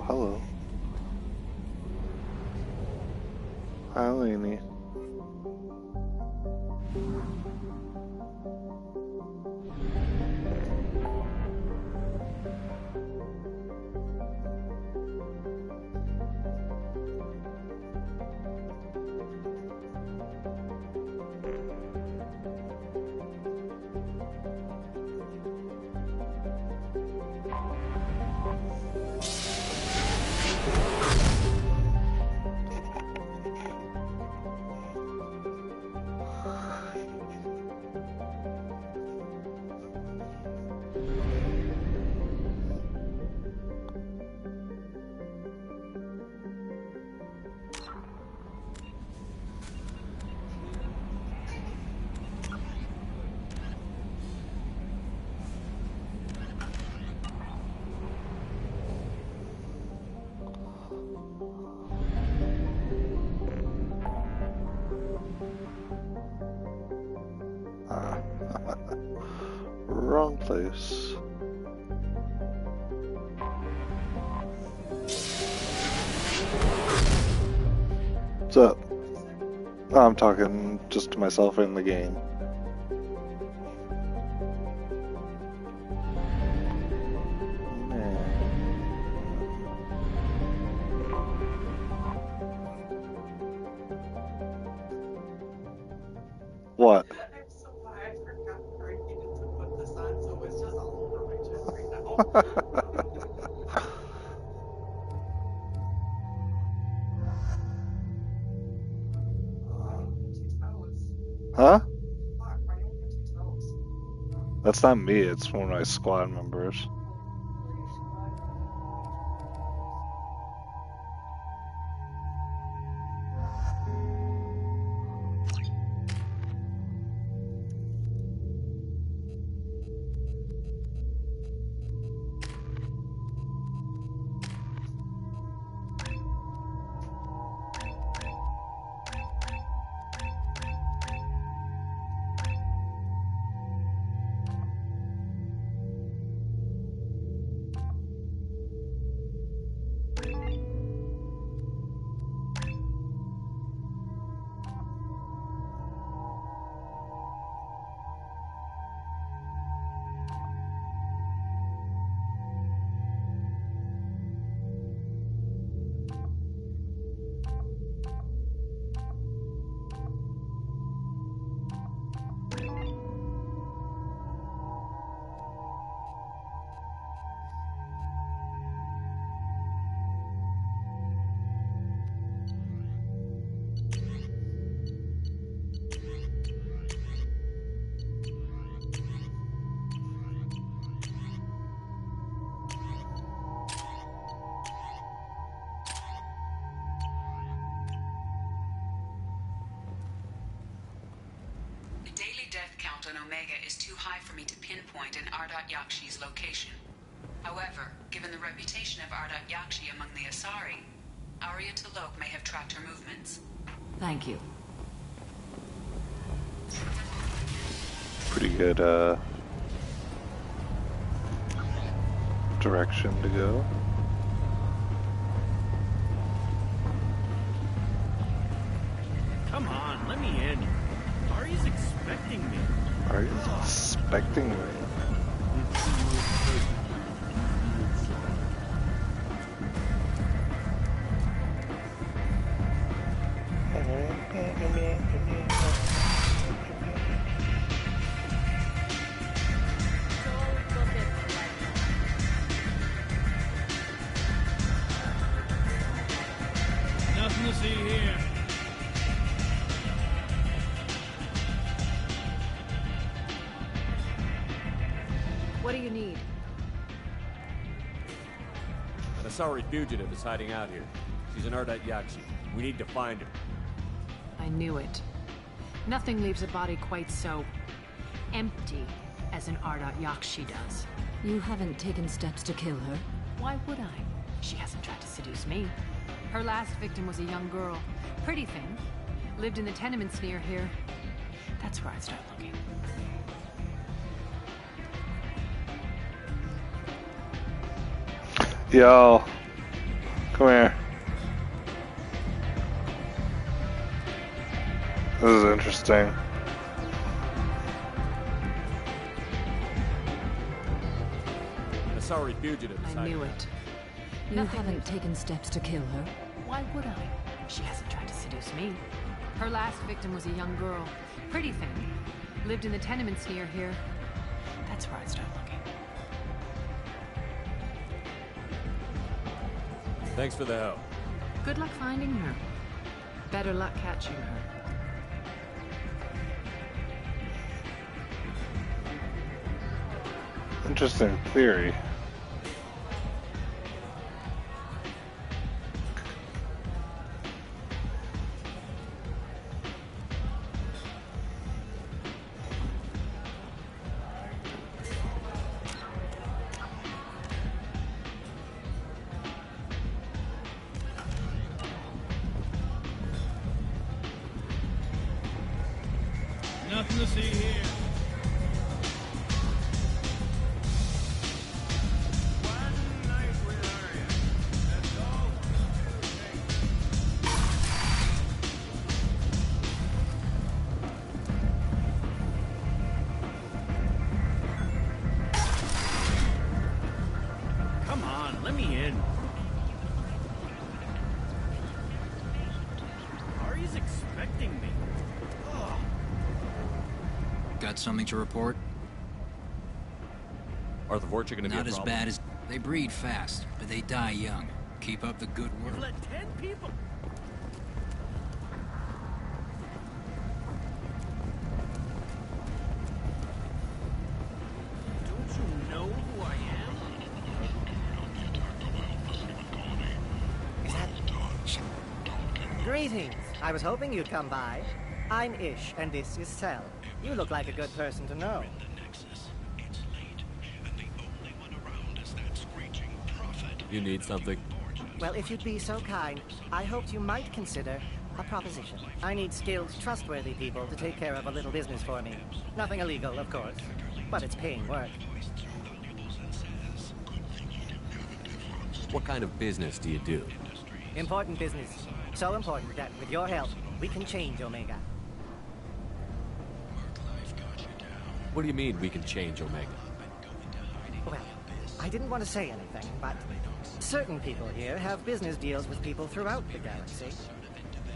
hello. Hi, Lainey. Wrong place. What's up? Oh, I'm talking just to myself in the game. What? Huh? That's not me, it's one of my squad members. Is too high for me to pinpoint an Ardat Yakshi's location. However, given the reputation of Ardat Yakshi among the Asari, Arya T'Loak may have tracked her movements. Thank you. Pretty good, direction to go. Come on, let me in. Arya's expecting me. Are you expecting me? Nothing to see here. What do you need? An Asari fugitive is hiding out here. She's an Ardat Yakshi. We need to find her. I knew it. Nothing leaves a body quite so empty as an Ardat Yakshi does. You haven't taken steps to kill her? Why would I? She hasn't tried to seduce me. Her last victim was a young girl. Pretty thing. Lived in the tenements near here. That's where I'd start looking. Yo, Come here. This is interesting. An Asari fugitive is I hiding knew out. it. You Nothing- haven't taken steps to kill her? Why would I? She hasn't tried to seduce me. Her last victim was a young girl. Pretty thing. Lived in the tenements near here. That's where I'd start looking. Thanks for the help. Good luck finding her. Better luck catching her. Interesting theory. Nothing to see here. One night with Arya. That's all. Come on, let me in. Ari's expecting me. Got something to report? Are the Vorcha gonna be a Not as problem? bad as... They breed fast, but they die young. Keep up the good work. Let 10 people. Don't you know who I am? Greetings. I was hoping you'd come by. I'm Ish, and this is Cell. You look like a good person to know. You need something? Well, if you'd be so kind, I hoped you might consider a proposition. I need skilled, trustworthy people to take care of a little business for me. Nothing illegal, of course, but it's paying work. What kind of business do you do? Important business. So important that, with your help, we can change Omega. What do you mean we can change Omega? Well, I didn't want to say anything, but certain people here have business deals with people throughout the galaxy.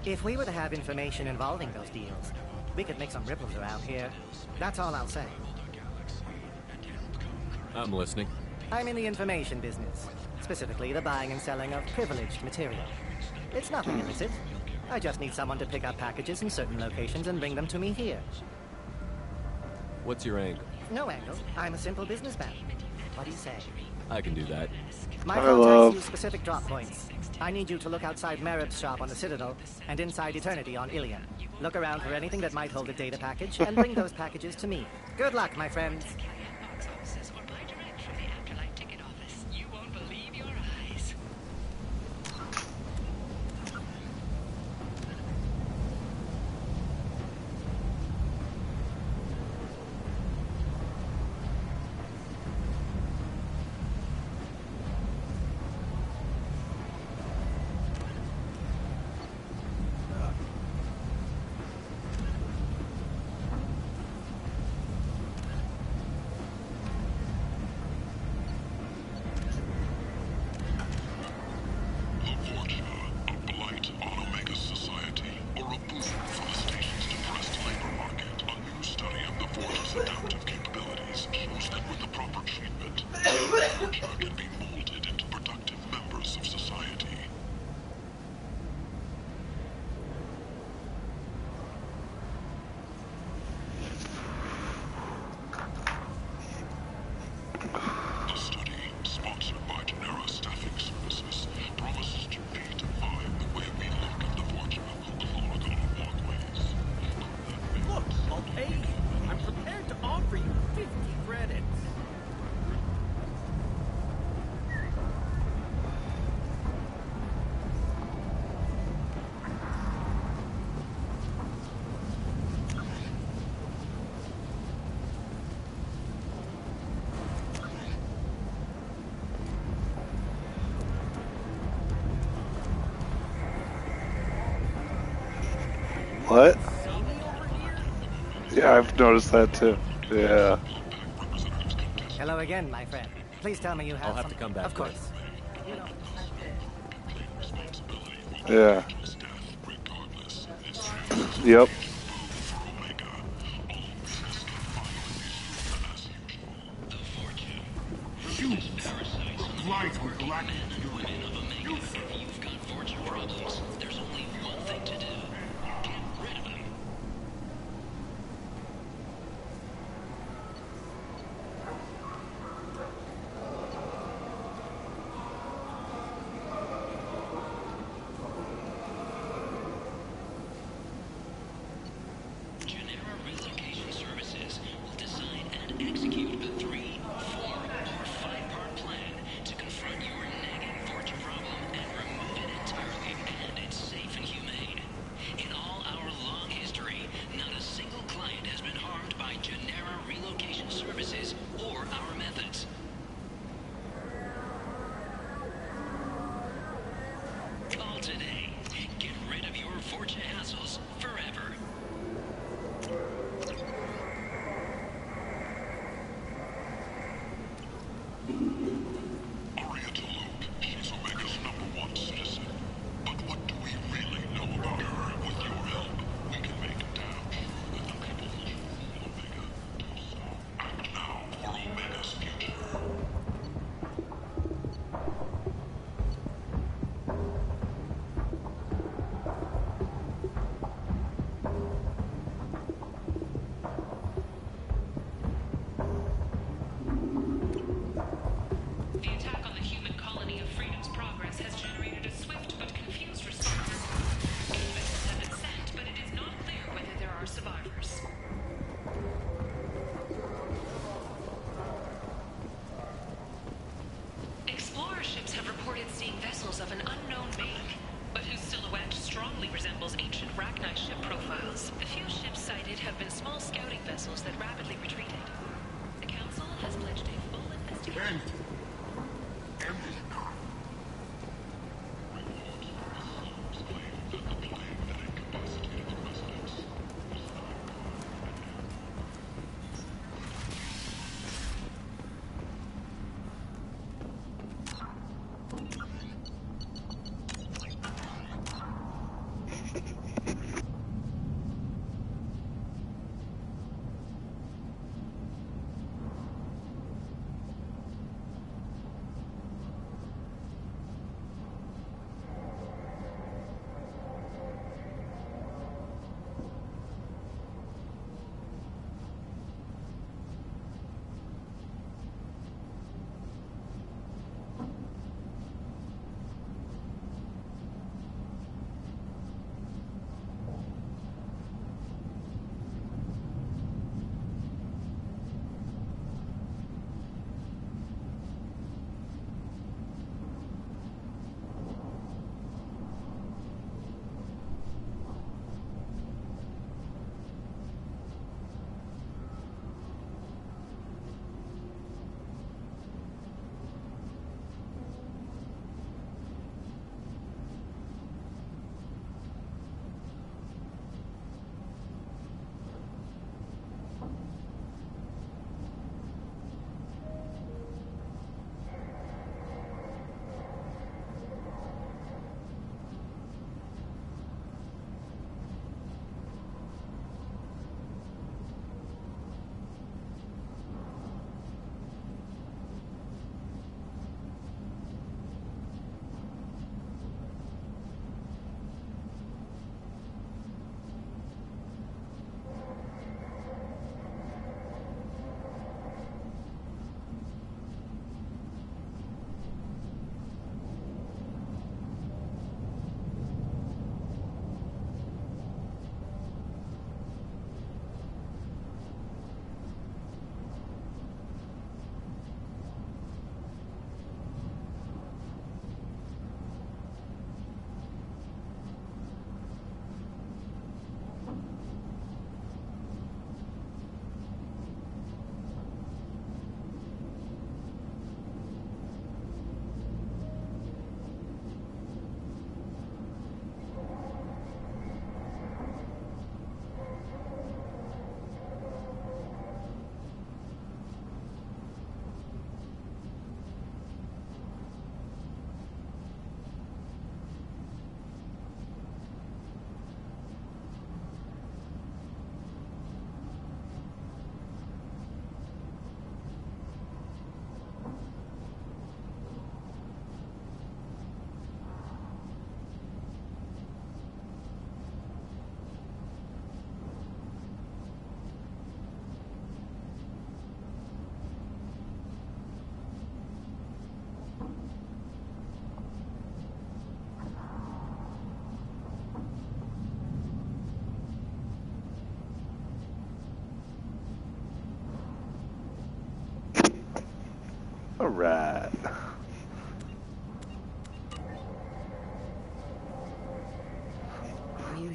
If we were to have information involving those deals, we could make some ripples around here. That's all I'll say. I'm listening. I'm in the information business, specifically the buying and selling of privileged material. It's nothing illicit. I just need someone to pick up packages in certain locations and bring them to me here. What's your angle? No angle. I'm a simple businessman. What do you say? I can do that. My Hello. contacts use specific drop points. I need you to look outside Merib's shop on the Citadel and inside Eternity on Ilion. Look around for anything that might hold a data package and bring those packages to me. Good luck, my friends. Box offices or buy direct from the Afterlife ticket office. You won't believe your eyes. What? Yeah, I've noticed that too. Yeah. Hello again, my friend. Please tell me you have I'll have some... to come back. Of course. Yeah. Yep. Light with galactic. You've got fortune problems. There's only one thing to do. Get rid of them. Genera Relocation Services will design and execute a 3, 4, or 5-part plan to confront your nagging fortune problem and remove it entirely, and it's safe and humane. In all our long history, not a single client has been harmed by Genera Relocation Services or our methods. Call today. Get rid of your fortune hassles forever. Aria T'Loak, she's Omega's #1 citizen. But what do we really know about her? With your help, we can make damn sure that the people who rule Omega do so. Act now for Omega's future. The attack on the human colony of Freedom's Progress has generated a swift but confused response. Vessels have been sent, but it is not clear whether there are survivors. Explorer ships have reported seeing vessels of an unknown make, but whose silhouette strongly resembles ancient Rachni ship profiles. The few ships sighted have been small scouting vessels that rapidly retreated. The Council has pledged a full investigation.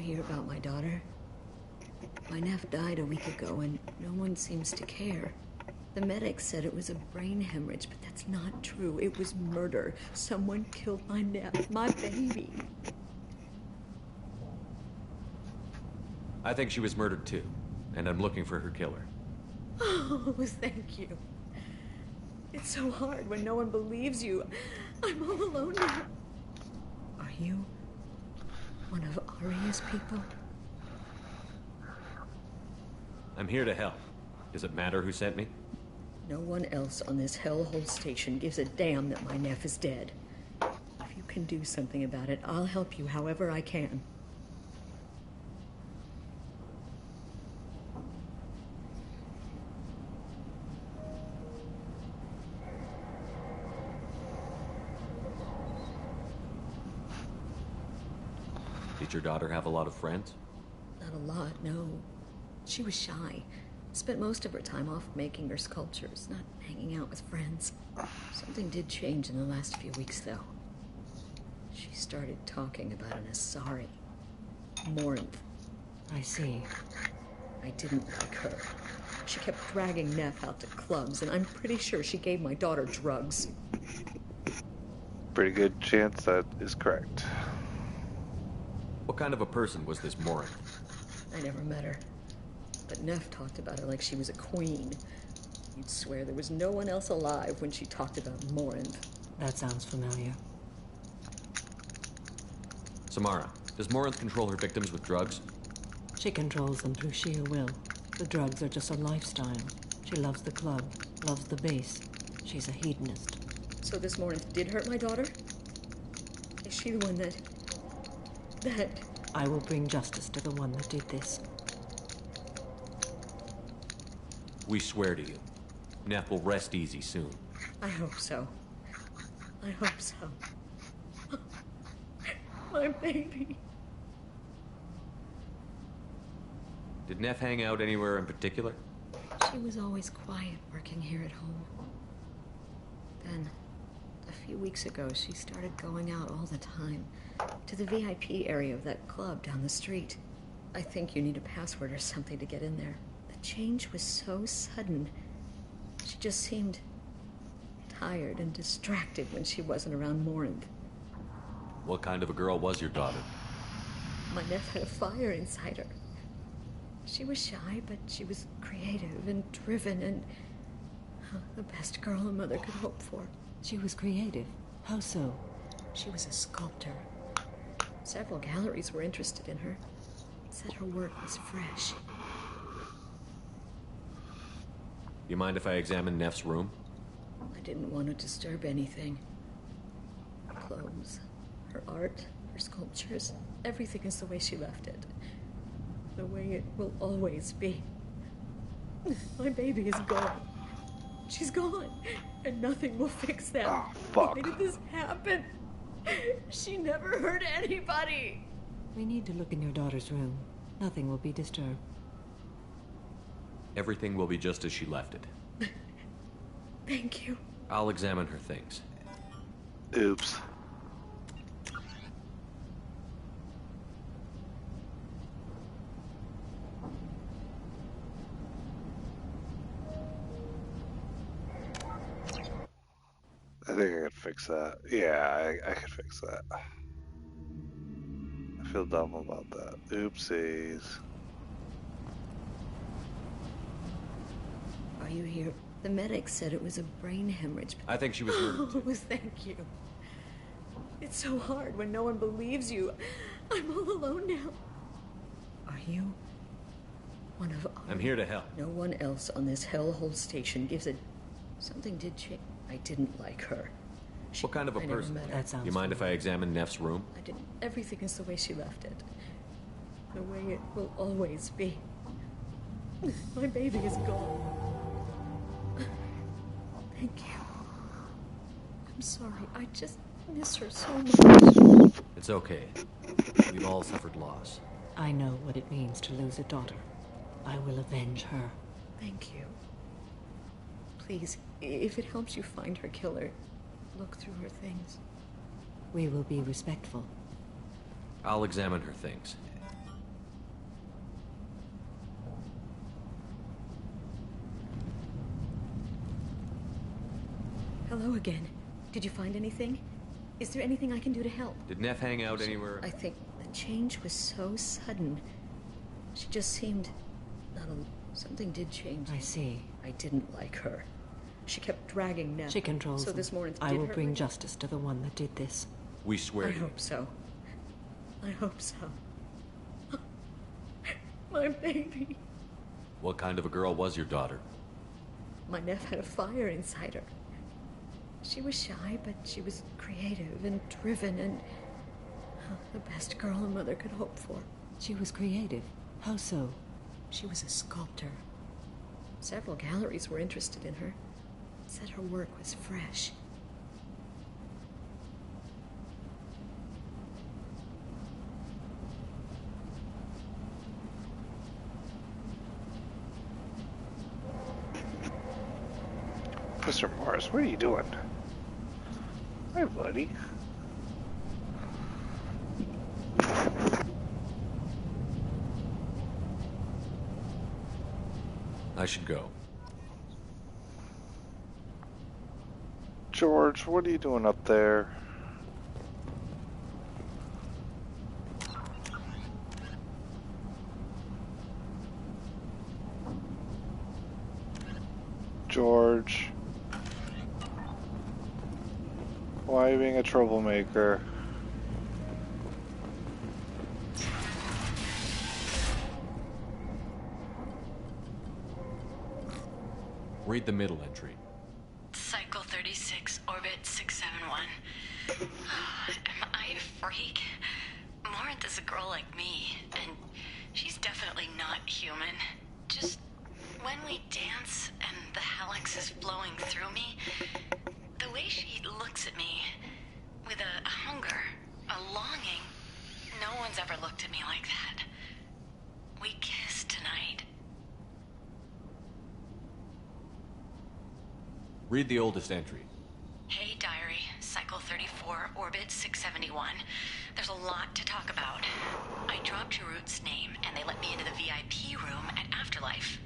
hear about my daughter? My nephew died a week ago and no one seems to care. The medics said it was a brain hemorrhage, but that's not true. It was murder. Someone killed my nephew, my baby. I think she was murdered too, and I'm looking for her killer. Oh, thank you. It's so hard when no one believes you. I'm all alone now. Are you one of Aria's people? I'm here to help. Does it matter who sent me? No one else on this hellhole station gives a damn that my nephew is dead. If you can do something about it, I'll help you however I can. Did your daughter have a lot of friends? Not a lot, no. She was shy. Spent most of her time off making her sculptures, not hanging out with friends. Something did change in the last few weeks, though. She started talking about an Asari. Morinth. I see. I didn't like her. She kept dragging Neff out to clubs, and I'm pretty sure she gave my daughter drugs. Pretty good chance that is correct. What kind of a person was this Morin? I never met her. But Neff talked about her like she was a queen. You'd swear there was no one else alive when she talked about Morinth. That sounds familiar. Samara, does Morinth control her victims with drugs? She controls them through sheer will. The drugs are just a lifestyle. She loves the club, loves the base. She's a hedonist. So this Morinth did hurt my daughter? Is she the one that... I will bring justice to the one that did this. We swear to you. Neff will rest easy soon. I hope so. I hope so. My baby. Did Neff hang out anywhere in particular? She was always quiet working here at home. Then, a few weeks ago, she started going out all the time to the VIP area of that club down the street. I think you need a password or something to get in there. The change was so sudden. She just seemed tired and distracted when she wasn't around Morinth. What kind of a girl was your daughter? My nephew had a fire inside her. She was shy, but she was creative and driven and the best girl a mother could hope for. She was creative. How so? She was a sculptor. Several galleries were interested in her. Said her work was fresh. You mind if I examine Neff's room? I didn't want to disturb anything. Her clothes, her art, her sculptures, everything is the way she left it. The way it will always be. My baby is gone. She's gone, and nothing will fix that. Oh, fuck. Why did this happen? She never hurt anybody. We need to look in your daughter's room. Nothing will be disturbed. Everything will be just as she left it. Thank you. I'll examine her things. Oops. I think I could fix that. Yeah, I could fix that. I feel dumb about that. Oopsies. Are you here? The medics said it was a brain hemorrhage. I think she was murdered too. Oh, thank you. It's so hard when no one believes you. I'm all alone now. Are you one of... I'm here to help. No one else on this hellhole station gives a... Something did change. I didn't like her. What kind of a I never person? met her. That sounds You mind if I examine Neff's room? I didn't. Everything is the way she left it. The way it will always be. My baby is gone. Thank you. I'm sorry. I just miss her so much. It's okay. We've all suffered loss. I know what it means to lose a daughter. I will avenge her. Thank you. Please, if it helps you find her killer, look through her things. We will be respectful. I'll examine her things. Hello again. Did you find anything? Is there anything I can do to help? Did Neff hang out anywhere? I think the change was so sudden. She just seemed... something did change. I see. I didn't like her. She kept dragging Neff. She controls so them. this morning I will bring justice to the one that did this. We swear I to you. hope so. I hope so. My baby. What kind of a girl was your daughter? My Neff had a fire inside her. She was shy, but she was creative and driven and the best girl a mother could hope for. She was creative. How so? She was a sculptor. Several galleries were interested in her. Said her work was fresh. Mr. Morris, what are you doing? Hi, buddy. I should go. George, what are you doing up there? George. Why are you being a troublemaker? Read the middle entry. Cycle 36, orbit 671. Am I a freak? Morinth is a girl like me, and she's definitely not human. Just when we dance and the helix is flowing through me, the way she looks at me with a hunger, a longing, no one's ever looked at me like that. We kissed tonight. Read the oldest entry. Hey, diary. Cycle 34, orbit 671. There's a lot to talk about. I dropped Jarut's name, and they let me into the VIP room at Afterlife.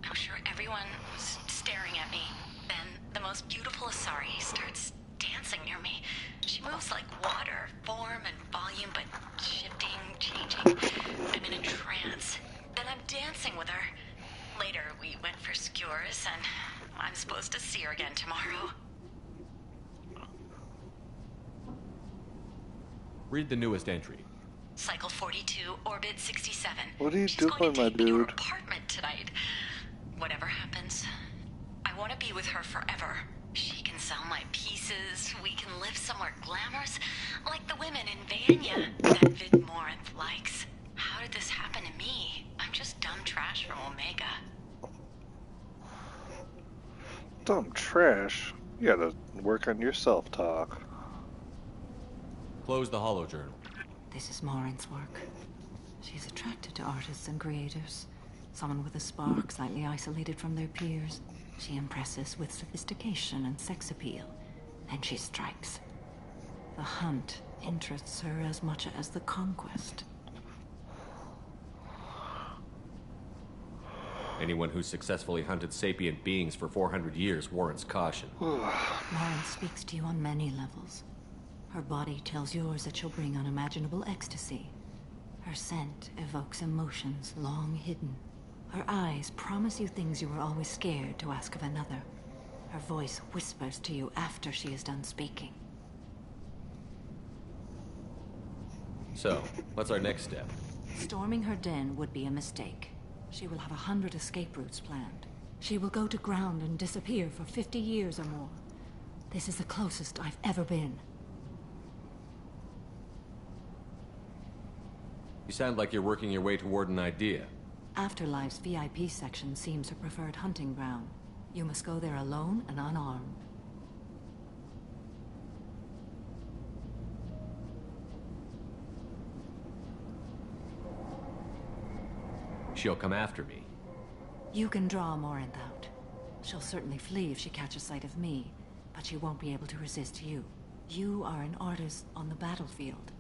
I'm sure everyone was staring at me. Then the most beautiful Asari starts dancing near me. She moves like water, form and volume, but shifting, changing. I'm in a trance. Then I'm dancing with her. Later, we went for skewers, and I'm supposed to see her again tomorrow. Read the newest entry. Cycle 42, orbit 67. What are you She's doing, going to my take me to her dude? apartment tonight. Whatever happens, I want to be with her forever. She can sell my pieces. We can live somewhere glamorous, like the women in Vanya that Vid Morinth likes. How did this happen to me? I'm just dumb trash from Omega. Dumb trash. You gotta work on your self-talk. Close the holo journal. This is Morinth's work. She's attracted to artists and creators. Someone with a spark, slightly isolated from their peers. She impresses with sophistication and sex appeal. Then she strikes. The hunt interests her as much as the conquest. Anyone who's successfully hunted sapient beings for 400 years warrants caution. Morinth speaks to you on many levels. Her body tells yours that she'll bring unimaginable ecstasy. Her scent evokes emotions long hidden. Her eyes promise you things you were always scared to ask of another. Her voice whispers to you after she is done speaking. So, what's our next step? Storming her den would be a mistake. She will have 100 escape routes planned. She will go to ground and disappear for 50 years or more. This is the closest I've ever been. You sound like you're working your way toward an idea. Afterlife's VIP section seems her preferred hunting ground. You must go there alone and unarmed. She'll come after me. You can draw Morinth out. She'll certainly flee if she catches sight of me, but she won't be able to resist you. You are an artist on the battlefield.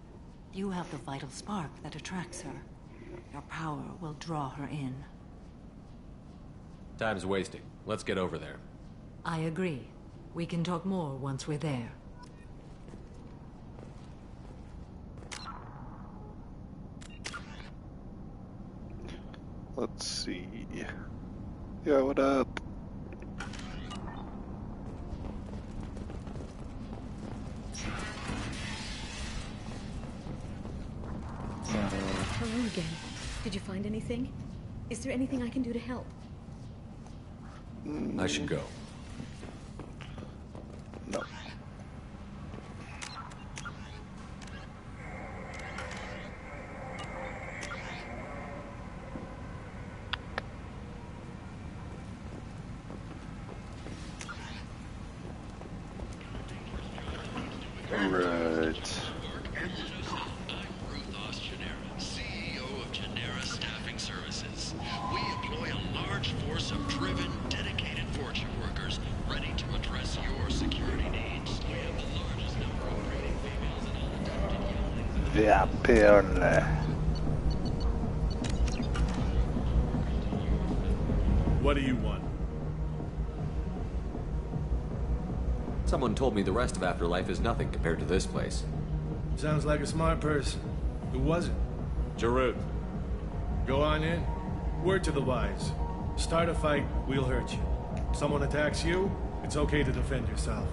You have the vital spark that attracts her. Your power will draw her in. Time's wasting. Let's get over there. I agree. We can talk more once we're there. Let's see. Yeah, what up? Hello again. Did you find anything? Is there anything I can do to help? I should go. No. Right. We employ a large force of driven, dedicated Fortune workers ready to address your security needs. We have the largest number of training females and unadopted younglings. Apparently. What do you want? Someone told me the rest of Afterlife is nothing compared to this place. Sounds like a smart person. Who was it? Jarut. Go on in. Word to the wise. Start a fight, we'll hurt you. Someone attacks you, it's okay to defend yourself.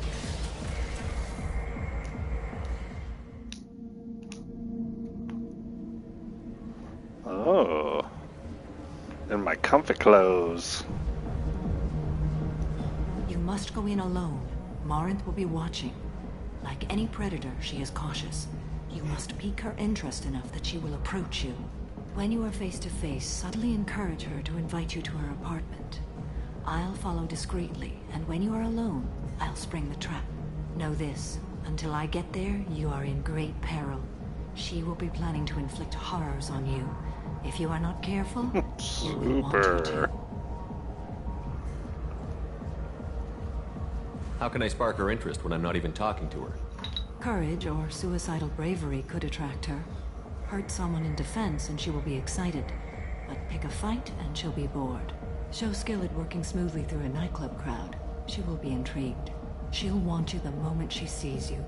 Oh. In my comfy clothes. You must go in alone. Morinth will be watching. Like any predator, she is cautious. You must pique her interest enough that she will approach you. When you are face to face, subtly encourage her to invite you to her apartment. I'll follow discreetly, and when you are alone, I'll spring the trap. Know this, until I get there, you are in great peril. She will be planning to inflict horrors on you. If you are not careful, you will want her to. How can I spark her interest when I'm not even talking to her? Courage or suicidal bravery could attract her. Hurt someone in defense and she will be excited. But pick a fight and she'll be bored. Show skill at working smoothly through a nightclub crowd. She will be intrigued. She'll want you the moment she sees you.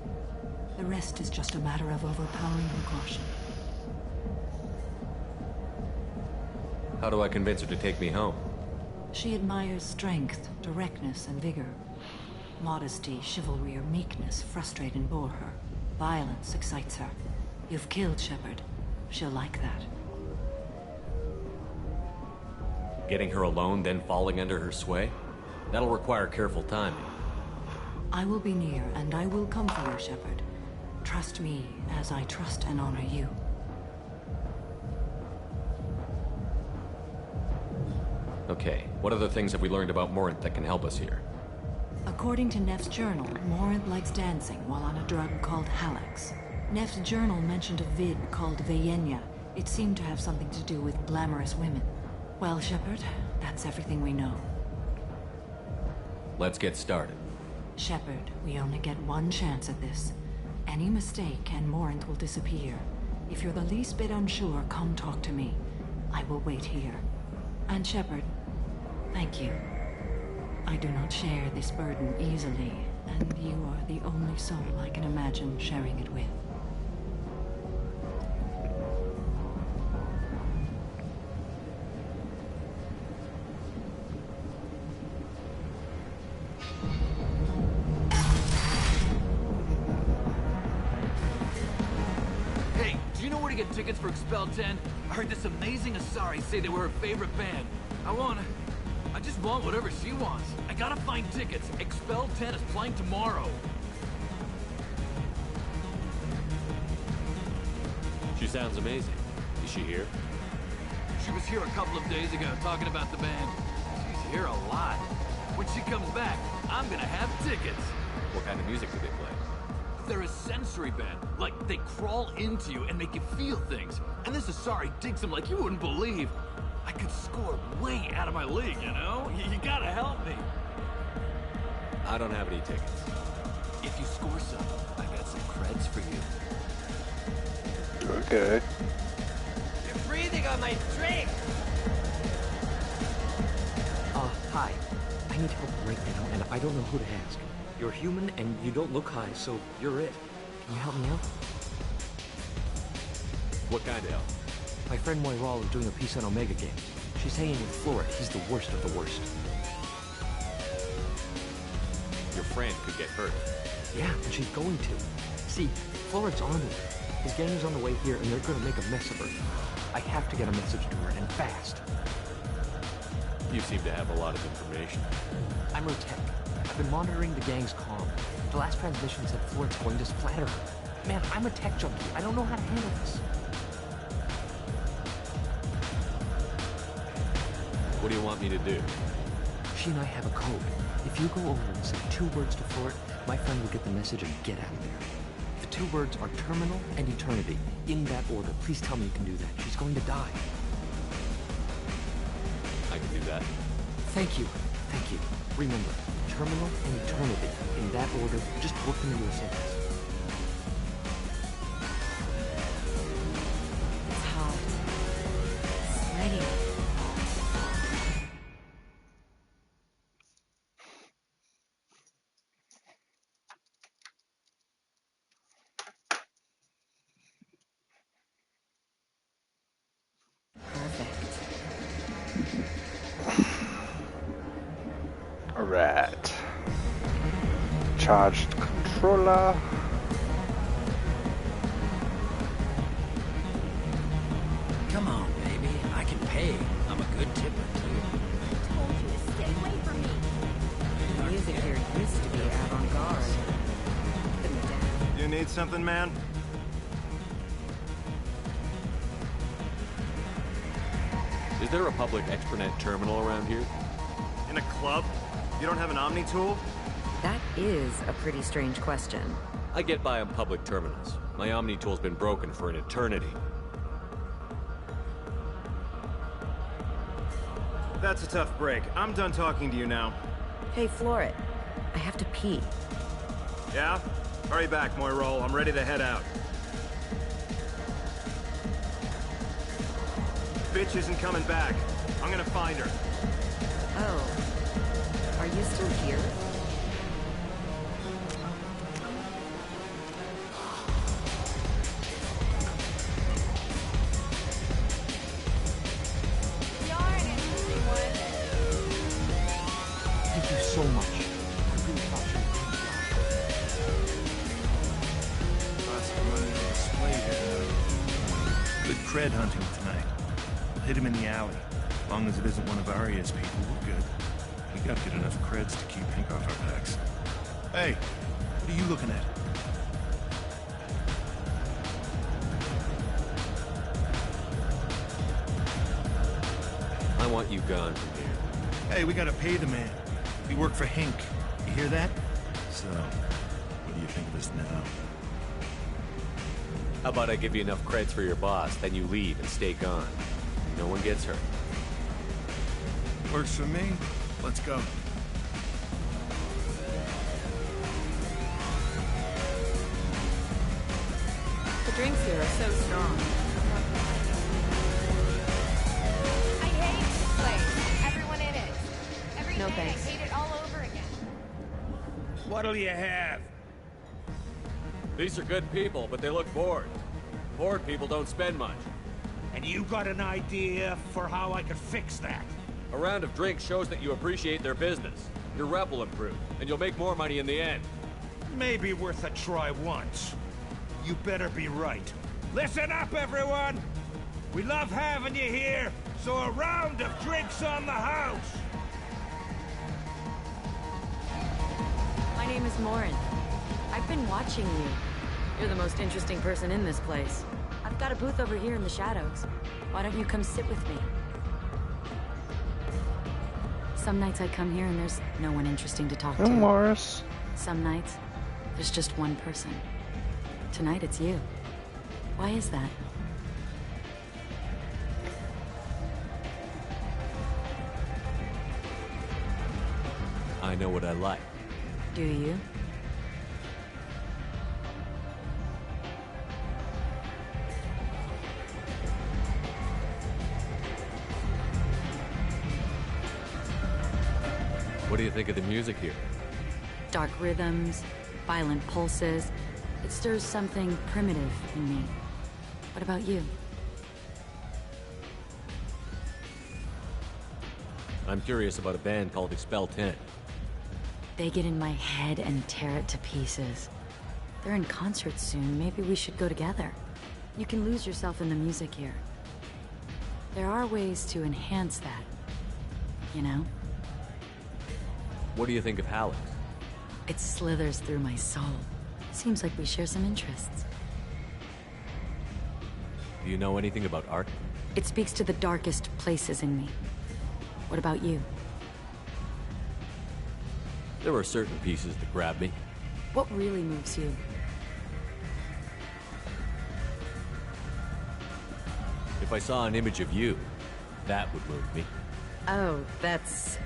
The rest is just a matter of overpowering her caution. How do I convince her to take me home? She admires strength, directness, and vigor. Modesty, chivalry, or meekness frustrate and bore her. Violence excites her. You've killed Shepard. She'll like that. Getting her alone, then falling under her sway? That'll require careful timing. I will be near, and I will come for you, Shepard. Trust me, as I trust and honor you. Okay, what other things have we learned about Morinth that can help us here? According to Neff's journal, Morinth likes dancing while on a drug called Halax. Neff's journal mentioned a vid called Vayenya. It seemed to have something to do with glamorous women. Well, Shepard, that's everything we know. Let's get started. Shepard, we only get one chance at this. Any mistake and Morinth will disappear. If you're the least bit unsure, come talk to me. I will wait here. And Shepard, thank you. I do not share this burden easily, and you are the only soul I can imagine sharing it with. Hey, do you know where to get tickets for Expel 10? I heard this amazing Asari say they were her favorite band. I just want whatever she wants. I gotta find tickets. Expel 10 is playing tomorrow. She sounds amazing. Is she here? She was here a couple of days ago talking about the band. She's here a lot. When she comes back, I'm gonna have tickets. What kind of music do they play? They're a sensory band. Like, they crawl into you and make you feel things. And this Asari digs them like you wouldn't believe. I could score way out of my league, you know? You gotta help me. I don't have any tickets. If you score some, I got some creds for you. Okay. You're breathing on my drink! Hi. I need help right now, and I don't know who to ask. You're human and you don't look high, so you're it. Can you help me out? What kind of help? My friend Moiral is doing a piece on Omega Games. She's hanging with Florid. He's the worst of the worst. Your friend could get hurt. Yeah, and she's going to. See, Florid's on it. His gang is on the way here, and they're gonna make a mess of her. I have to get a message to her, and fast. You seem to have a lot of information. I'm her tech. I've been monitoring the gang's comm. The last transmission said Florid's going to splatter her. Man, I'm a tech junkie. I don't know how to handle this. What do you want me to do? She and I have a code. If you go over and say 2 words to Florid, my friend will get the message and get out of there. The 2 words are terminal and eternity. In that order. Please tell me you can do that. She's going to die. I can do that. Thank you. Thank you. Remember, terminal and eternity. In that order, just work them into a sentence. It's hot. Sweaty. Alright. Charged controller. Come on, baby. I can pay. I'm a good tipper, too. Told you to stay away from me. The music here used to be avant-garde. Couldn't adapt. You need something, man? Is there a public extranet terminal around here? In a club? You don't have an Omni tool? That is a pretty strange question. I get by on public terminals. My Omni tool's been broken for an eternity. That's a tough break. I'm done talking to you now. Hey, Florid. I have to pee. Yeah? Hurry back, Moiral. I'm ready to head out. Bitch isn't coming back. I'm gonna find her. Oh. Are you still here? Thank you so much. I really thought you were Lots of money on display here. Good cred hunting tonight. We'll hit him in the alley. As long as it isn't one of Arya's people, we're good. We gotta get enough creds to keep Pink off our backs. Hey, what are you looking at? I want you gone from here. Hey, we gotta pay the man. We work for Hink. You hear that? So, what do you think of us now? How about I give you enough creds for your boss, then you leave and stay gone. No one gets hurt. Works for me. Let's go. The drinks here are so strong. I hate this place. Everyone in it. Every No day thanks. I hate it all over again. What'll you have? These are good people, but they look bored. Bored people don't spend much. And you got an idea for how I could fix that? A round of drinks shows that you appreciate their business. Your rep will improve, and you'll make more money in the end. Maybe worth a try once. You better be right. Listen up, everyone! We love having you here, so a round of drinks on the house! My name is Morin. I've been watching you. You're the most interesting person in this place. I've got a booth over here in the shadows. Why don't you come sit with me? Some nights I come here and there's no one interesting to talk to. Morris. Some nights, there's just one person. Tonight it's you. Why is that? I know what I like. Do you? What do you think of the music here? Dark rhythms, violent pulses. It stirs something primitive in me. What about you? I'm curious about a band called Expel 10. They get in my head and tear it to pieces. They're in concert soon. Maybe we should go together. You can lose yourself in the music here. There are ways to enhance that, you know? What do you think of Hallex? It slithers through my soul. Seems like we share some interests. Do you know anything about art? It speaks to the darkest places in me. What about you? There are certain pieces that grab me. What really moves you? If I saw an image of you, that would move me. Oh, that's,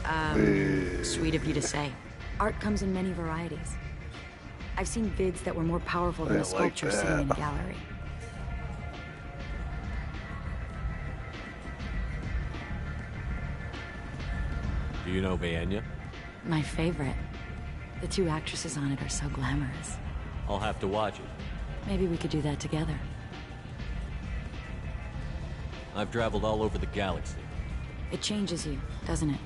sweet of you to say. Art comes in many varieties. I've seen vids that were more powerful than a sculpture sitting in a gallery. Do you know Vaenya? My favorite. The two actresses on it are so glamorous. I'll have to watch it. Maybe we could do that together. I've traveled all over the galaxy. It changes you, doesn't it?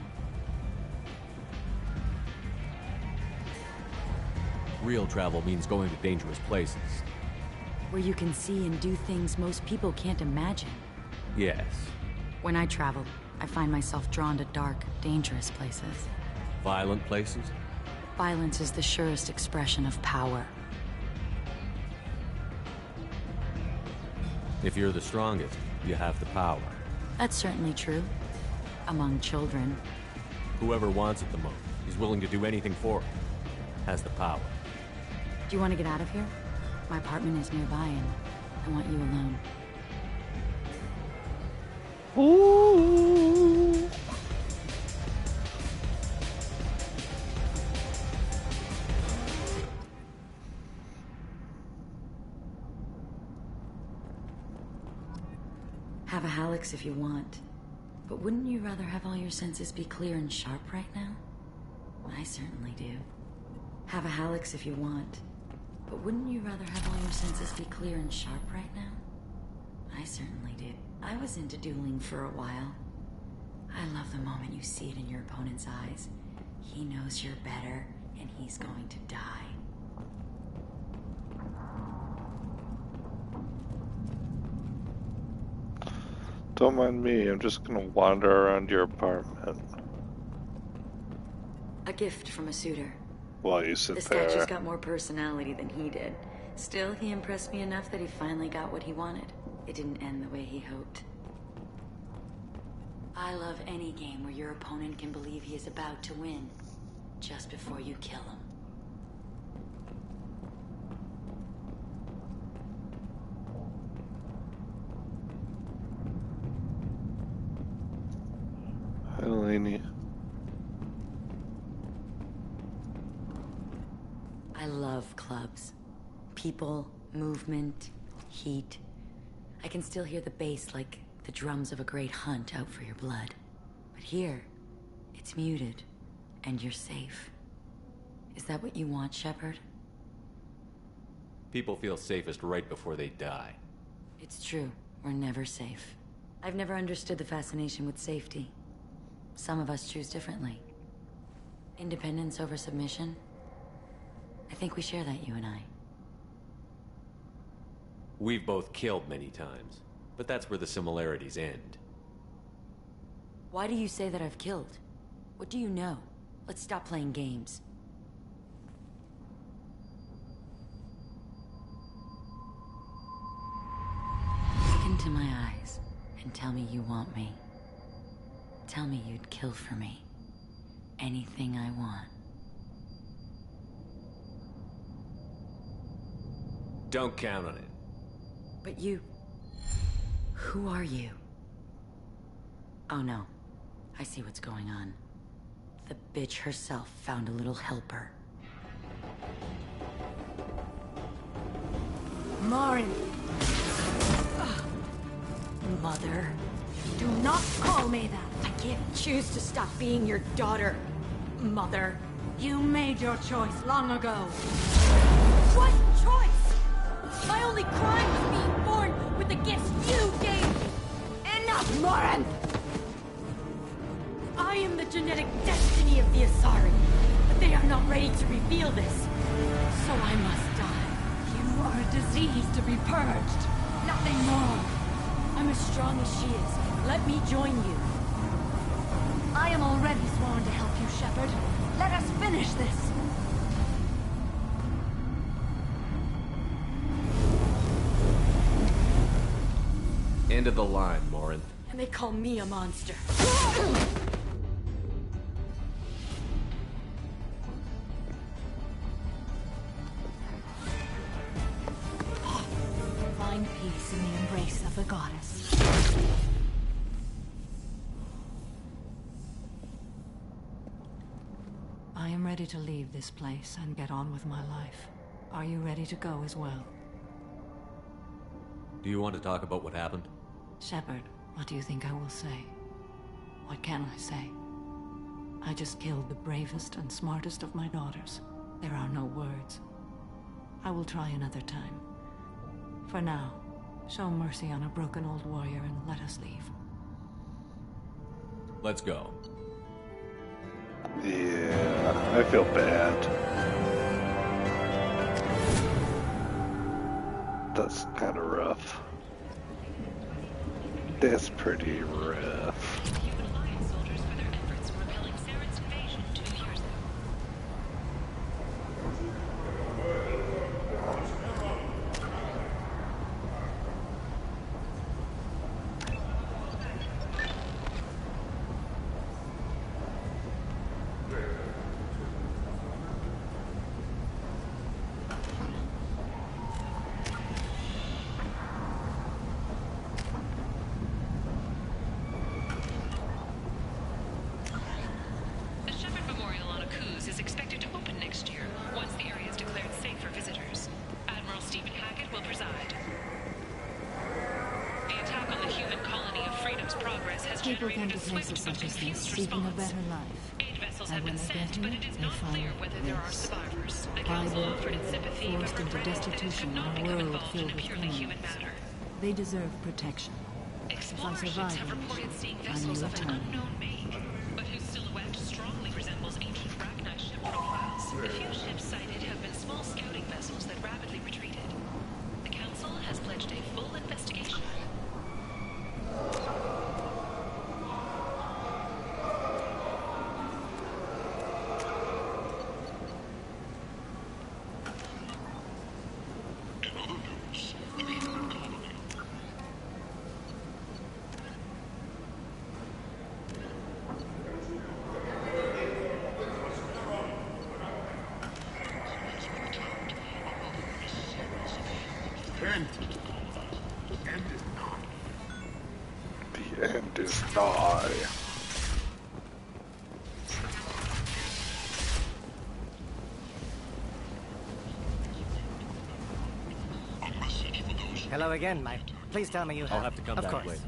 Real travel means going to dangerous places. Where you can see and do things most people can't imagine. Yes. When I travel, I find myself drawn to dark, dangerous places. Violent places? Violence is the surest expression of power. If you're the strongest, you have the power. That's certainly true. Among children. Whoever wants it the most, is willing to do anything for it, has the power. Do you want to get out of here? My apartment is nearby and I want you alone. Ooh. Have a Hallex if you want. But wouldn't you rather have all your senses be clear and sharp right now? I certainly do. Have a Hallex if you want. But wouldn't you rather have all your senses be clear and sharp right now? I certainly do. I was into dueling for a while. I love the moment you see it in your opponent's eyes. He knows you're better, and he's going to die. Don't mind me, I'm just gonna wander around your apartment. A gift from a suitor. While you sit The there. statue's got more personality than he did. Still, he impressed me enough that he finally got what he wanted. It didn't end the way he hoped. I love any game where your opponent can believe he is about to win, just before you kill him. Hi, Lainey. I love clubs. People, movement, heat. I can still hear the bass like the drums of a great hunt out for your blood. But here, it's muted, and you're safe. Is that what you want, Shepard? People feel safest right before they die. It's true. We're never safe. I've never understood the fascination with safety. Some of us choose differently. Independence over submission? I think we share that, you and I. We've both killed many times, but that's where the similarities end. Why do you say that I've killed? What do you know? Let's stop playing games. Look into my eyes and tell me you want me. Tell me you'd kill for me. Anything I want. Don't count on it. But you... Who are you? Oh no. I see what's going on. The bitch herself found a little helper. Morin! Mother. Do not call me that! I can't choose to stop being your daughter, Mother. You made your choice long ago. What choice? My only crime was being born with the gifts you gave me. Enough, Morin! I am the genetic destiny of the Asari, but they are not ready to reveal this. So I must die. You are a disease to be purged. Nothing more. I'm as strong as she is. Let me join you. I am already sworn to help you, Shepard. Let us finish this. End of the line, Morin. And they call me a monster. Find peace in the embrace of a goddess. I am ready to leave this place and get on with my life. Are you ready to go as well? Do you want to talk about what happened? Shepard, what do you think I will say? What can I say? I just killed the bravest and smartest of my daughters. There are no words. I will try another time. For now, show mercy on a broken old warrior and let us leave. Let's go. Yeah, I feel bad. That's kind of rough. That's pretty rough. People come to places such as this seeking a better life. And when they get here, they find this. Violent people forced into destitution in a world filled with enemies. They deserve protection. If I survive it, I'm your time. But whose silhouette strongly resembles ancient Rachni ship profiles. The few ships sighted have been small scouting vessels that rapidly retreated. The Council has pledged a full investigation. The end is nigh. Hello again, Mike. Please tell me you have... I'll have to come of back course. later.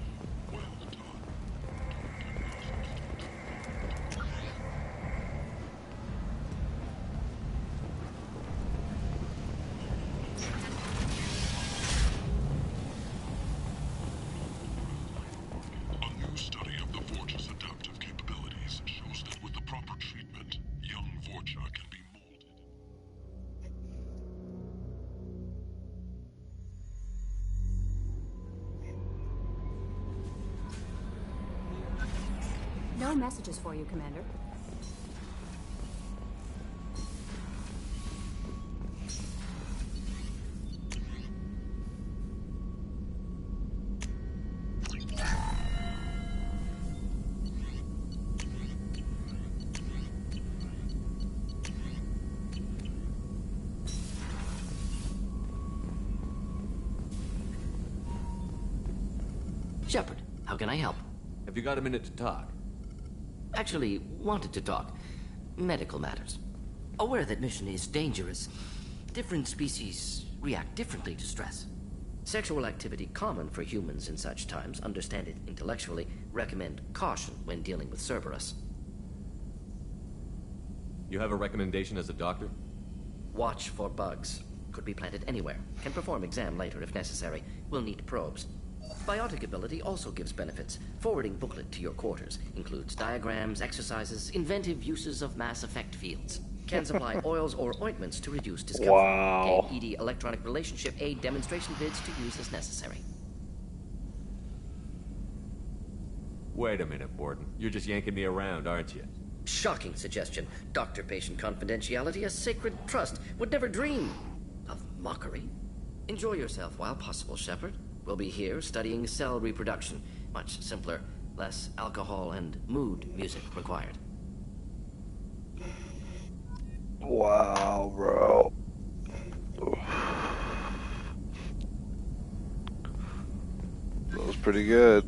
A new study of the Vorge's adaptive capabilities shows that with the proper treatment, young Vorcha can be molded. No messages for you, Commander. Shepard, how can I help? Have you got a minute to talk? Actually, wanted to talk. Medical matters. Aware that mission is dangerous. Different species react differently to stress. Sexual activity common for humans in such times. Understand it intellectually. Recommend caution when dealing with Cerberus. You have a recommendation as a doctor? Watch for bugs. Could be planted anywhere. Can perform exam later if necessary. Will need probes. Biotic ability also gives benefits. Forwarding booklet to your quarters. Includes diagrams, exercises, inventive uses of mass effect fields. Can supply oils or ointments to reduce discomfort. Wow. Gain ED electronic relationship aid demonstration vids to use as necessary. Wait a minute, Borden. You're just yanking me around, aren't you? Shocking suggestion. Doctor-patient confidentiality, a sacred trust. Would never dream of mockery. Enjoy yourself while possible, Shepard. We'll be here studying cell reproduction. Much simpler, less alcohol and mood music required. Wow, bro. That was pretty good.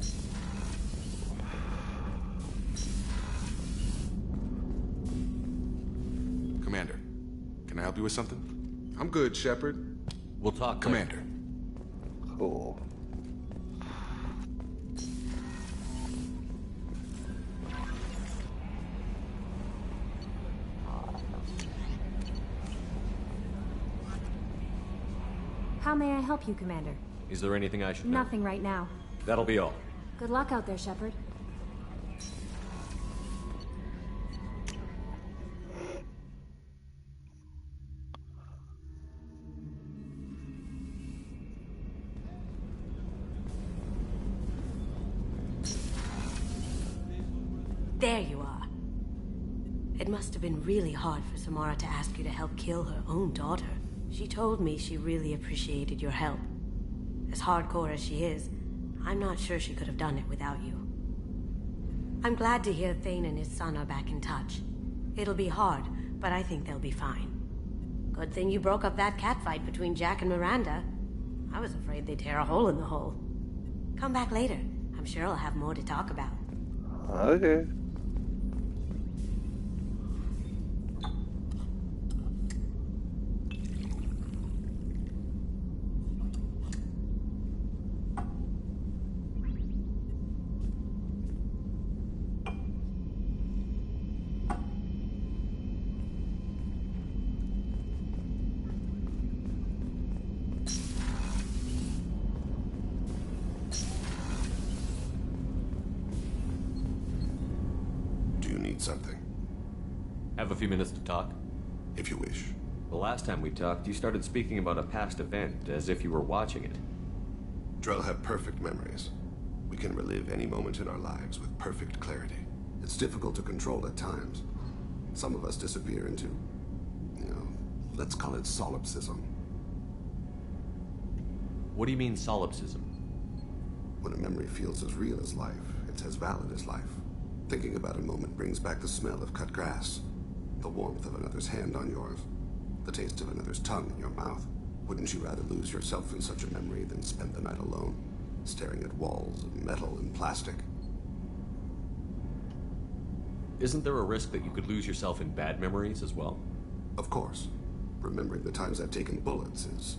Commander, can I help you with something? I'm good, Shepard. We'll talk, Commander. Cool. How may I help you, Commander? Is there anything I should know? Nothing right now. That'll be all. Good luck out there, Shepard. There you are. It must have been really hard for Samara to ask you to help kill her own daughter. She told me she really appreciated your help. As hardcore as she is, I'm not sure she could have done it without you. I'm glad to hear Thane and his son are back in touch. It'll be hard, but I think they'll be fine. Good thing you broke up that catfight between Jack and Miranda. I was afraid they'd tear a hole in the hole. Come back later. I'm sure I'll have more to talk about. Okay. Something. Have a few minutes to talk? If you wish. The last time we talked, you started speaking about a past event, as if you were watching it. Drell have perfect memories. We can relive any moment in our lives with perfect clarity. It's difficult to control at times. Some of us disappear into, let's call it solipsism. What do you mean, solipsism? When a memory feels as real as life, it's as valid as life. Thinking about a moment brings back the smell of cut grass, the warmth of another's hand on yours, the taste of another's tongue in your mouth. Wouldn't you rather lose yourself in such a memory than spend the night alone, staring at walls of metal and plastic? Isn't there a risk that you could lose yourself in bad memories as well? Of course. Remembering the times I've taken bullets is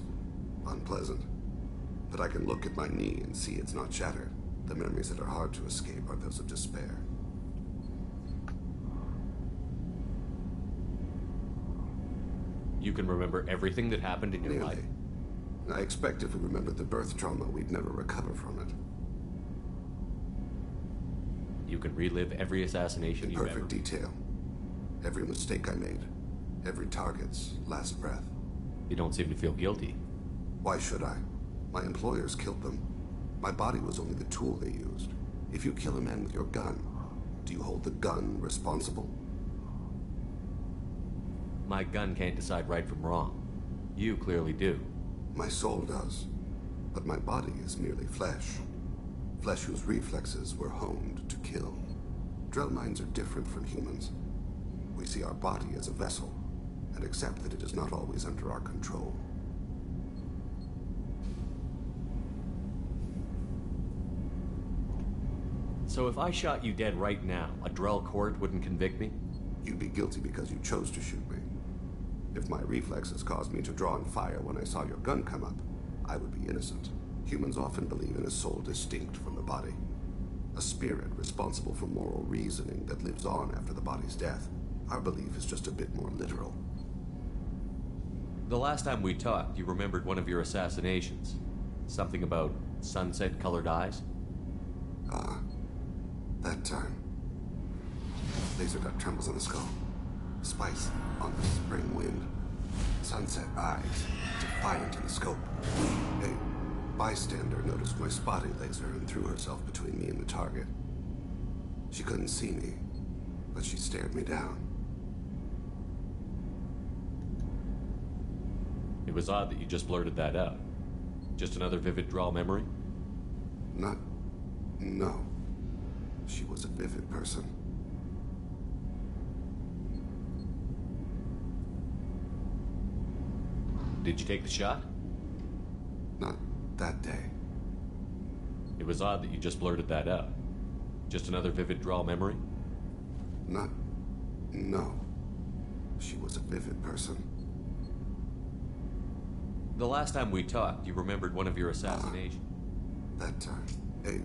unpleasant. But I can look at my knee and see it's not shattered. The memories that are hard to escape are those of despair. You can remember everything that happened in your life? I expect if we remembered the birth trauma, we'd never recover from it. You can relive every assassination you've ever... In perfect detail. Every mistake I made. Every target's last breath. You don't seem to feel guilty. Why should I? My employers killed them. My body was only the tool they used. If you kill a man with your gun, do you hold the gun responsible? My gun can't decide right from wrong. You clearly do. My soul does. But my body is merely flesh. Flesh whose reflexes were honed to kill. Drell minds are different from humans. We see our body as a vessel, and accept that it is not always under our control. So if I shot you dead right now, a Drell court wouldn't convict me? You'd be guilty because you chose to shoot me. If my reflexes caused me to draw and fire when I saw your gun come up, I would be innocent. Humans often believe in a soul distinct from the body. A spirit responsible for moral reasoning that lives on after the body's death. Our belief is just a bit more literal. The last time we talked, you remembered one of your assassinations. Something about sunset-colored eyes? That time. Laser dot trembles on the skull. Spice on the spring wind. Sunset eyes, defiant in the scope. A bystander noticed my spotting laser and threw herself between me and the target. She couldn't see me, but she stared me down. It was odd that you just blurted that out. Just another vivid draw memory? No. She was a vivid person. Did you take the shot? Not that day. It was odd that you just blurted that out. Just another vivid draw memory? No. She was a vivid person. The last time we talked, you remembered one of your assassinations. That time, a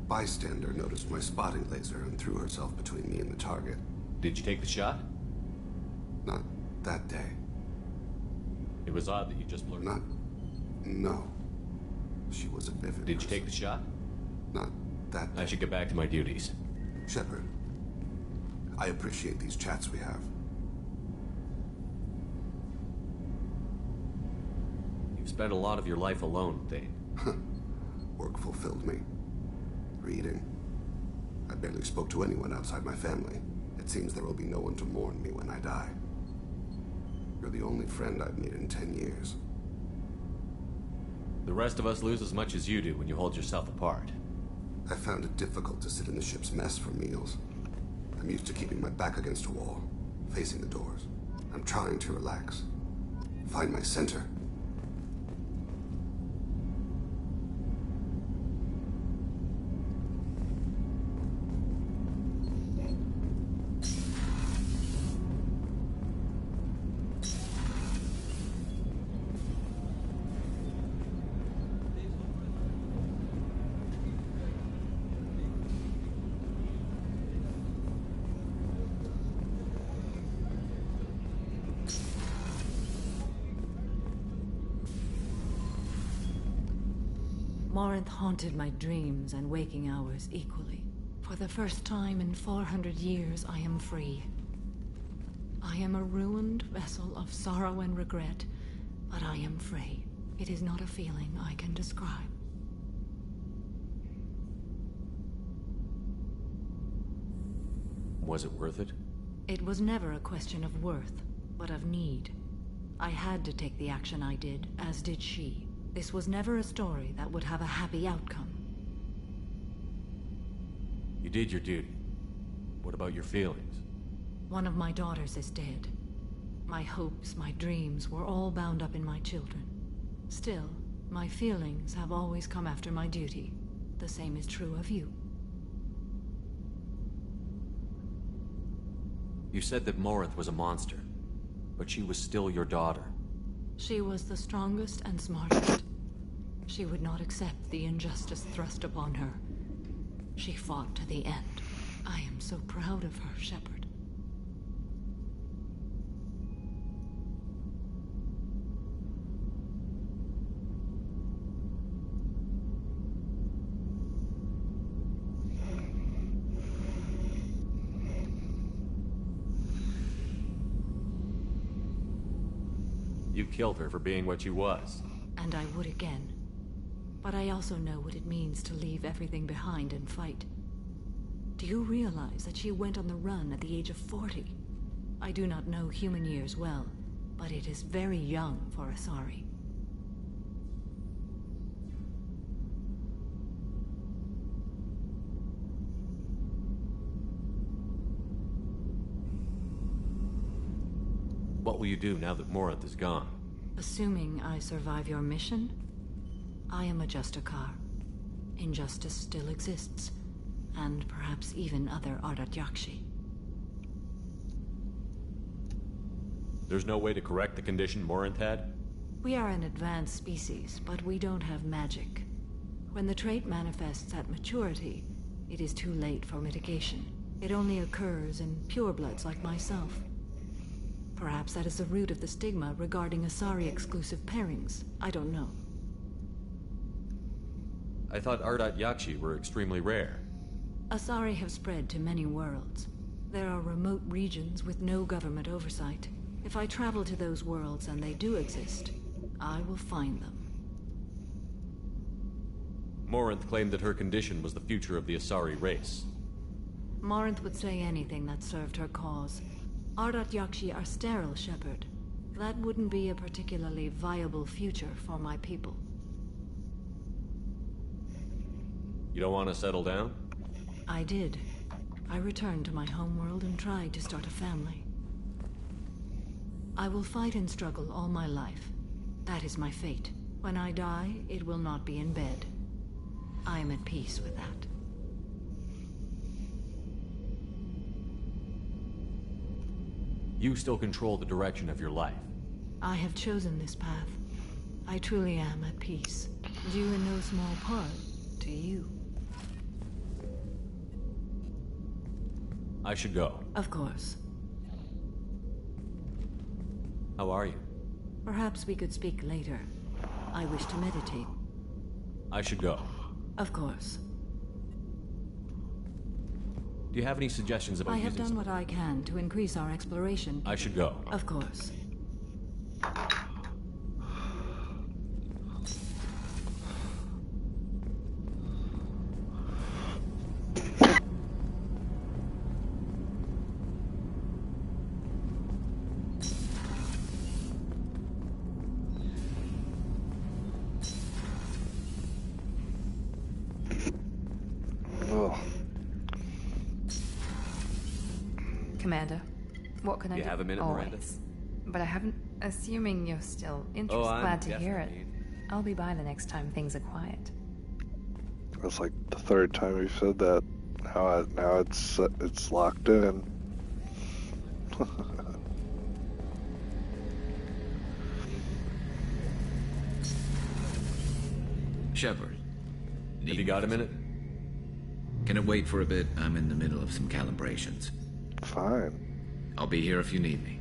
bystander noticed my spotting laser and threw herself between me and the target. Did you take the shot? Not that day. It was odd that you just blurted. No. She was a vivid Did you take the shot? Not that day. I should get back to my duties. Shepard, I appreciate these chats we have. You've spent a lot of your life alone, Thane. Work fulfilled me. Reading. I barely spoke to anyone outside my family. It seems there will be no one to mourn me when I die. You're the only friend I've made in 10 years. The rest of us lose as much as you do when you hold yourself apart. I found it difficult to sit in the ship's mess for meals. I'm used to keeping my back against a wall, facing the doors. I'm trying to relax. Find my center. Morinth haunted my dreams and waking hours equally. For the first time in 400 years, I am free. I am a ruined vessel of sorrow and regret, but I am free. It is not a feeling I can describe. Was it worth it? It was never a question of worth, but of need. I had to take the action I did, as did she. This was never a story that would have a happy outcome. You did your duty. What about your feelings? One of my daughters is dead. My hopes, my dreams were all bound up in my children. Still, my feelings have always come after my duty. The same is true of you. You said that Morinth was a monster, but she was still your daughter. She was the strongest and smartest. She would not accept the injustice thrust upon her. She fought to the end. I am so proud of her, Shepard. You killed her for being what she was. And I would again. But I also know what it means to leave everything behind and fight. Do you realize that she went on the run at the age of 40? I do not know human years well, but it is very young for Asari. What will you do now that Morinth is gone? Assuming I survive your mission, I am a Justicar. Injustice still exists, and perhaps even other Ardat Yakshi. There's no way to correct the condition Morinth had? We are an advanced species, but we don't have magic. When the trait manifests at maturity, it is too late for mitigation. It only occurs in purebloods like myself. Perhaps that is the root of the stigma regarding Asari-exclusive pairings. I don't know. I thought Ardat Yakshi were extremely rare. Asari have spread to many worlds. There are remote regions with no government oversight. If I travel to those worlds and they do exist, I will find them. Morinth claimed that her condition was the future of the Asari race. Morinth would say anything that served her cause. Ardat Yakshi are sterile, Shepard. That wouldn't be a particularly viable future for my people. You don't want to settle down? I did. I returned to my homeworld and tried to start a family. I will fight and struggle all my life. That is my fate. When I die, it will not be in bed. I am at peace with that. You still control the direction of your life. I have chosen this path. I truly am at peace. Due in no small part to you. I should go. Of course. How are you? Perhaps we could speak later. I wish to meditate. I should go. Of course. Do you have any suggestions about I have using done what I can to increase our exploration. I should go. Of course. Commander, what can I do? You have a minute, Always. Miranda? But I haven't. Assuming you're still interested, I'm glad to hear it. definitely- I'll be by the next time things are quiet. That's like the third time we've said that. Now it's locked in. Shepard. Have you got a minute? Can it wait for a bit? I'm in the middle of some calibrations. Fine. I'll be here if you need me.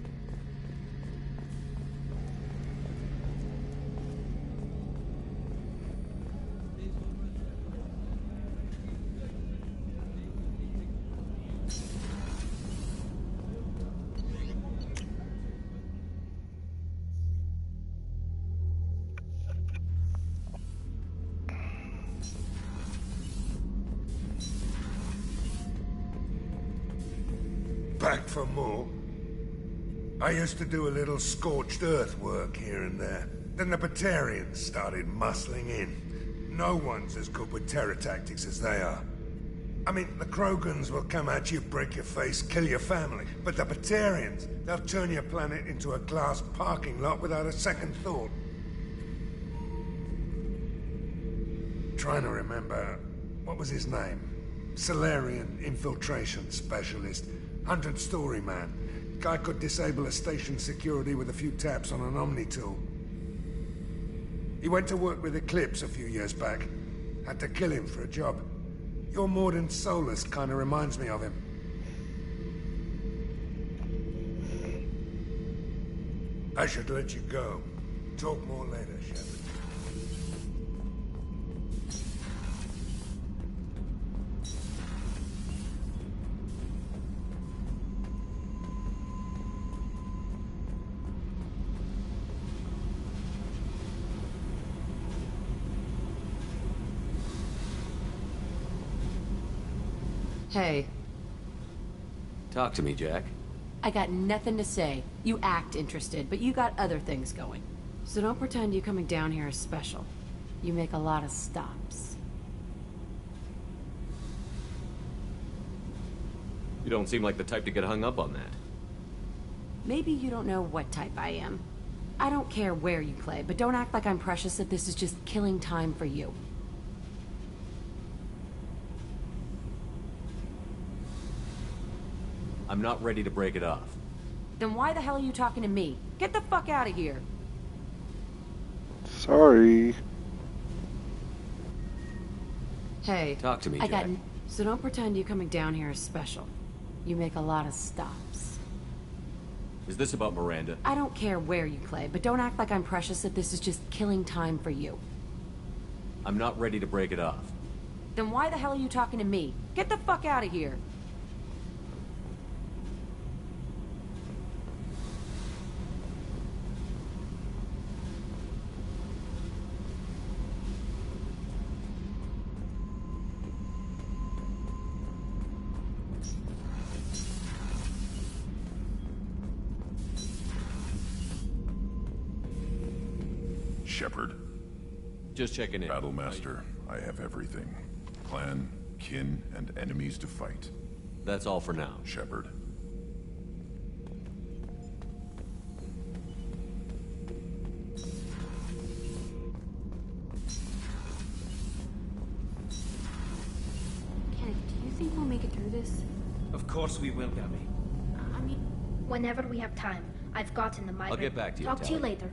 Back for more? I used to do a little scorched earth work here and there. Then the Batarians started muscling in. No one's as good with terror tactics as they are. I mean, the Krogans will come at you, break your face, kill your family. But the Batarians, they'll turn your planet into a glass parking lot without a second thought. Trying to remember, what was his name? Salarian infiltration specialist. 100-story man. Guy could disable a station security with a few taps on an Omni tool. He went to work with Eclipse a few years back. Had to kill him for a job. Your Mordin Solus kind of reminds me of him. I should let you go. Talk more later, Shepard. Hey, Talk to me, Jack. I got nothing to say. You act interested, but you got other things going. So don't pretend you coming down here is special. You make a lot of stops. You don't seem like the type to get hung up on that. Maybe you don't know what type I am. I don't care where you play, but don't act like I'm precious if this is just killing time for you. I'm not ready to break it off. Then why the hell are you talking to me? Get the fuck out of here. Sorry. Hey. Talk to me, I got Jack. So don't pretend you coming down here is special. You make a lot of stops. Is this about Miranda? I don't care where you play, but don't act like I'm precious if this is just killing time for you. I'm not ready to break it off. Then why the hell are you talking to me? Get the fuck out of here! Shepard. Just checking in. Battlemaster, I have everything. Clan, kin, and enemies to fight. That's all for now. Shepard. Kenneth, do you think we'll make it through this? Of course we will, Gabby. I mean, whenever we have time. I've gotten the migrant. I'll get back to you, Talk to you Tali. later.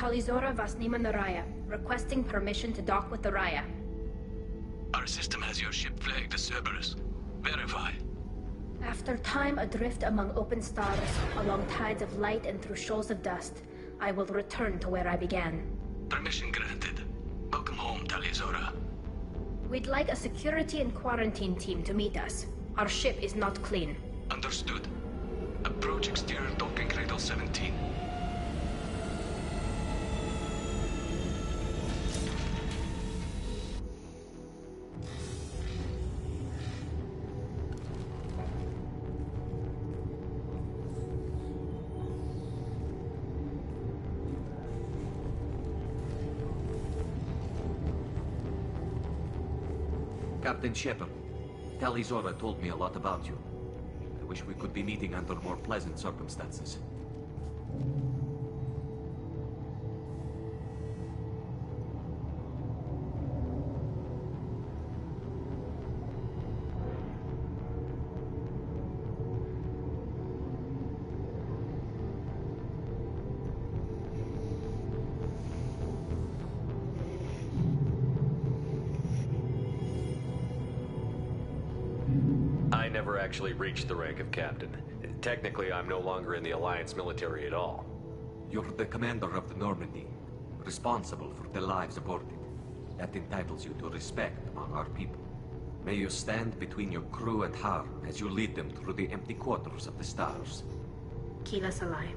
Talizora Vasnima Naraya, requesting permission to dock with the Raya. Our system has your ship flagged as Cerberus. Verify. After time adrift among open stars, along tides of light and through shoals of dust, I will return to where I began. Permission granted. Welcome home, Talizora. We'd like a security and quarantine team to meet us. Our ship is not clean. Understood. Approach exterior docking cradle 17. Captain Shepard, Talizora told me a lot about you. I wish we could be meeting under more pleasant circumstances. I never actually reached the rank of captain. Technically, I'm no longer in the Alliance military at all. You're the commander of the Normandy, responsible for the lives aborted. That entitles you to respect among our people. May you stand between your crew and harm as you lead them through the empty quarters of the stars. Kila Salai.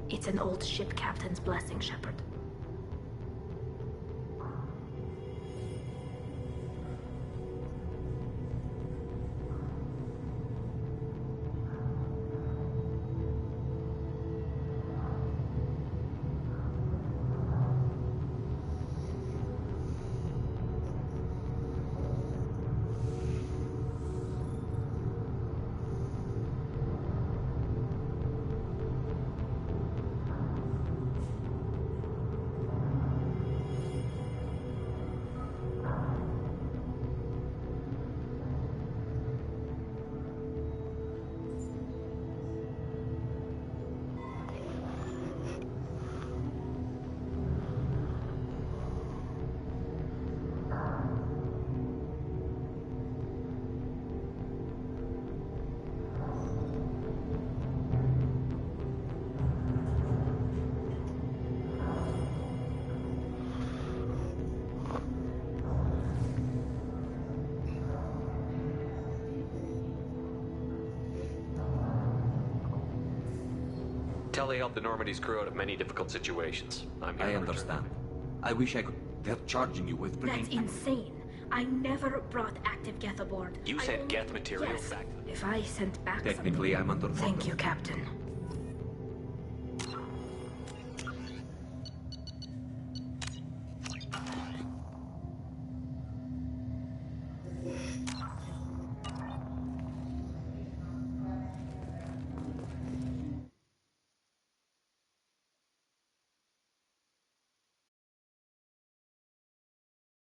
It's an old ship captain's blessing, Shepard. Telly helped the Normandy's crew out of many difficult situations. I understand. I wish I could... They're charging you with bringing... That's insane. I never brought active Geth aboard. You sent Geth material yes, back? If I sent back Technically, something... I'm under... Thank you, Captain.